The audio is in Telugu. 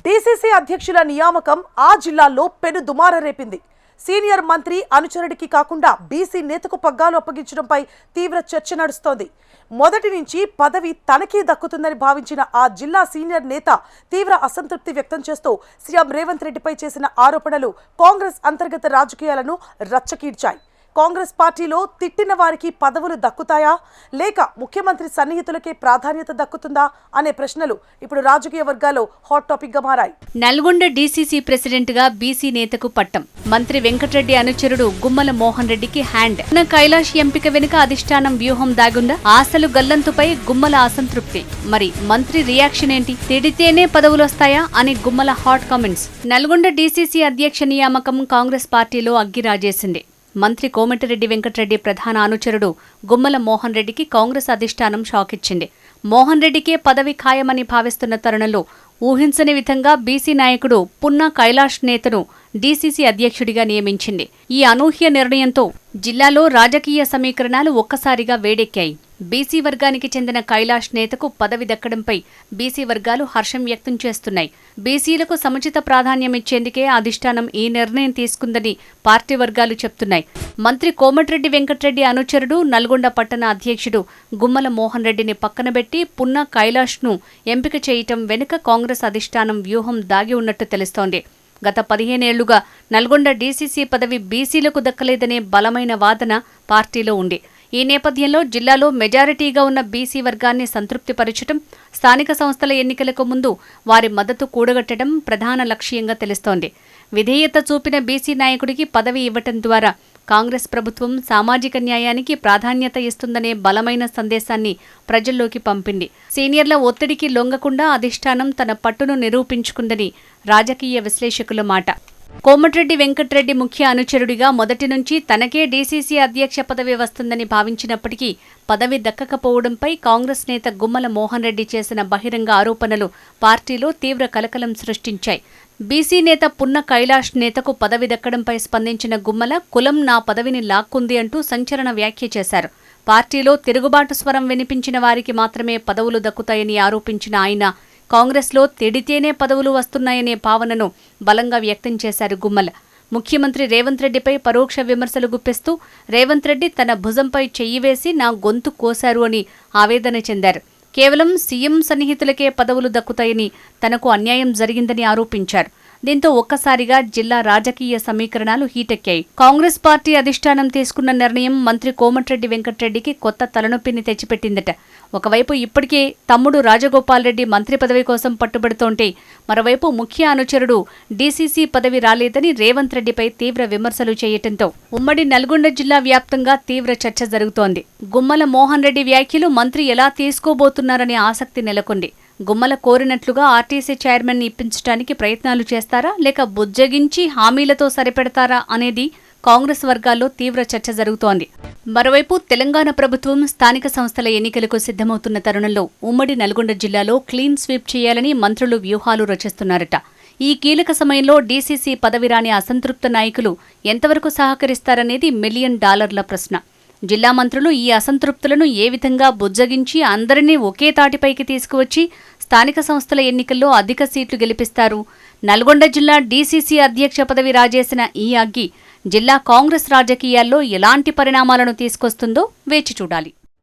డీసీసీ అధ్యక్షుల నియామకం ఆ జిల్లాలో పెను దుమార రేపింది. సీనియర్ మంత్రి అనుచరుడికి కాకుండా బీసీ నేతకు పగ్గాలు అప్పగించడంపై తీవ్ర చర్చ నడుస్తోంది. మొదటి నుంచి పదవి తనకే దక్కుతుందని భావించిన ఆ జిల్లా సీనియర్ నేత తీవ్ర అసంతృప్తి వ్యక్తం చేస్తూ సీఎం రేవంత్ రెడ్డిపై చేసిన ఆరోపణలు కాంగ్రెస్ అంతర్గత రాజకీయాలను రచ్చకీడ్చాయి. కాంగ్రెస్ పార్టీలో తిట్టిన వారికి పదవులు దక్కుతాయా లేక ముఖ్యమంత్రి సన్నిహితులకే ప్రాధాన్యత దక్కుతుందా అనే ప్రశ్నలు ఇప్పుడు రాజకీయ వర్గాల్లో హాట్ టాపిక్ గా మారాయి. నల్గొండ డీసీసీ ప్రెసిడెంట్ గా బీసీ నేతకు పట్టం. మంత్రి వెంకటరెడ్డి అనుచరుడు గుమ్మల మోహన్ రెడ్డికి హ్యాండ్. కైలాష్ ఎంపిక వెనుక అధిష్టానం వ్యూహం దాగుందా? ఆశలు గల్లంతుపై గుమ్మల అసంతృప్తి. మరి మంత్రి రియాక్షన్ ఏంటి? తిడితేనే పదవులొస్తాయా అని Gummala hot comments. Nalgonda DCC అధ్యక్ష నియామకం కాంగ్రెస్ పార్టీలో అగ్గిరాజేసింది. మంత్రి కోమటిరెడ్డి వెంకటరెడ్డి ప్రధాన అనుచరుడు గుమ్మల మోహన్ రెడ్డికి కాంగ్రెస్ అధిష్టానం షాక్ ఇచ్చింది. మోహన్ రెడ్డికే పదవి ఖాయమని భావిస్తున్న తరుణంలో ఊహించని విధంగా బీసీ నాయకుడు పున్నా కైలాష్ నేతను డీసీసీ అధ్యక్షుడిగా నియమించింది. ఈ అనూహ్య నిర్ణయంతో జిల్లాలో రాజకీయ సమీకరణాలు ఒక్కసారిగా వేడెక్కాయి. బీసీ వర్గానికి చెందిన కైలాష్ నేతకు పదవి దక్కడంపై బీసీ వర్గాలు హర్షం వ్యక్తం చేస్తున్నాయి. బీసీలకు సముచిత ప్రాధాన్యమిచ్చేందుకే అధిష్టానం ఈ నిర్ణయం తీసుకుందని పార్టీ వర్గాలు చెప్తున్నాయి. మంత్రి కోమటిరెడ్డి వెంకటరెడ్డి అనుచరుడు నల్గొండ పట్టణ అధ్యక్షుడు గుమ్మల మోహన్ రెడ్డిని పక్కనబెట్టి పున్నా కైలాష్ను ఎంపిక చేయటం వెనుక కాంగ్రెస్ అధిష్టానం వ్యూహం దాగి ఉన్నట్టు తెలుస్తోంది. గత 15 ఏళ్లుగా నల్గొండ డీసీసీ పదవి బీసీలకు దక్కలేదనే బలమైన వాదన పార్టీలో ఉంది. ఈ నేపథ్యంలో జిల్లాలో మెజారిటీగా ఉన్న బీసీ వర్గాన్ని సంతృప్తిపరచడం, స్థానిక సంస్థల ఎన్నికలకు ముందు వారి మద్దతు కూడగట్టడం ప్రధాన లక్ష్యంగా తెలుస్తోంది. విధేయత చూపిన బీసీ నాయకుడికి పదవి ఇవ్వటం ద్వారా కాంగ్రెస్ ప్రభుత్వం సామాజిక న్యాయానికి ప్రాధాన్యత ఇస్తుందనే బలమైన సందేశాన్ని ప్రజల్లోకి పంపింది. సీనియర్ల ఒత్తిడికి లొంగకుండా అధిష్టానం తన పట్టును నిరూపించుకుందని రాజకీయ విశ్లేషకుల మాట. కోమటిరెడ్డి వెంకటరెడ్డి ముఖ్య అనుచరుడిగా మొదటి నుంచి తనకే డీసీసీ అధ్యక్ష పదవి వస్తుందని భావించినప్పటికీ పదవి దక్కకపోవడంపై కాంగ్రెస్ నేత గుమ్మల మోహన్ రెడ్డి చేసిన బహిరంగ ఆరోపణలు పార్టీలో తీవ్ర కలకలం సృష్టించాయి. బీసీ నేత పున్న కైలాష్ నేతకు పదవి దక్కడంపై స్పందించిన గుమ్మల కులం నా పదవిని లాక్కుంది అంటూ సంచలన వ్యాఖ్య చేశారు. పార్టీలో తిరుగుబాటు స్వరం వినిపించిన వారికి మాత్రమే పదవులు దక్కుతాయని ఆరోపించిన ఆయన కాంగ్రెస్లో తిడితేనే పదవులు వస్తున్నాయనే భావనను బలంగా వ్యక్తం చేశారు గుమ్మల. ముఖ్యమంత్రి రేవంత్ రెడ్డిపై పరోక్ష విమర్శలు గుప్పిస్తూ రేవంత్ రెడ్డి తన భుజంపై చెయ్యి వేసి నా గొంతు కోశారు అని ఆవేదన చెందారు. కేవలం సీఎం సన్నిహితులకే పదవులు దక్కుతాయని, తనకు అన్యాయం జరిగిందని ఆరోపించారు. దీంతో ఒక్కసారిగా జిల్లా రాజకీయ సమీకరణాలు హీటెక్కాయి. కాంగ్రెస్ పార్టీ అధిష్టానం తీసుకున్న నిర్ణయం మంత్రి కోమటిరెడ్డి వెంకటరెడ్డికి కొత్త తలనొప్పిని తెచ్చిపెట్టిందట. ఒకవైపు ఇప్పటికే తమ్ముడు రాజగోపాల్ రెడ్డి మంత్రి పదవి కోసం పట్టుబడుతోంటే, మరోవైపు ముఖ్య అనుచరుడు డీసీసీ పదవి రాలేదని రేవంత్ రెడ్డిపై తీవ్ర విమర్శలు చేయటంతో ఉమ్మడి నల్గొండ జిల్లా వ్యాప్తంగా తీవ్ర చర్చ జరుగుతోంది. గుమ్మల మోహన్ రెడ్డి వ్యాఖ్యలు మంత్రి ఎలా తీసుకోబోతున్నారనే ఆసక్తి నెలకొంది. గుమ్మల కోరినట్లుగా ఆర్టీసీ చైర్మన్ ఇప్పించడానికి ప్రయత్నాలు చేస్తారా లేక బుజ్జగించి హామీలతో సరిపెడతారా అనేది కాంగ్రెస్ వర్గాల్లో తీవ్ర చర్చ జరుగుతోంది. మరోవైపు తెలంగాణ ప్రభుత్వం స్థానిక సంస్థల ఎన్నికలకు సిద్ధమవుతున్న తరుణంలో ఉమ్మడి నల్గొండ జిల్లాలో క్లీన్ స్వీప్ చేయాలని మంత్రులు వ్యూహాలు రచిస్తున్నారట. ఈ కీలక సమయంలో డీసీసీ పదవి రాని అసంతృప్త నాయకులు ఎంతవరకు సహకరిస్తారనేది $1 మిలియన్ ప్రశ్న. జిల్లా మంత్రులు ఈ అసంతృప్తులను ఏ విధంగా బుజ్జగించి అందరినీ ఒకే తాటిపైకి తీసుకువచ్చి స్థానిక సంస్థల ఎన్నికల్లో అధిక సీట్లు గెలిపిస్తారు? నల్గొండ జిల్లా డీసీసీ అధ్యక్ష పదవి రాజేసిన ఈ అగ్గి జిల్లా కాంగ్రెస్ రాజకీయాల్లో ఎలాంటి పరిణామాలను తీసుకొస్తుందో వేచి చూడాలి.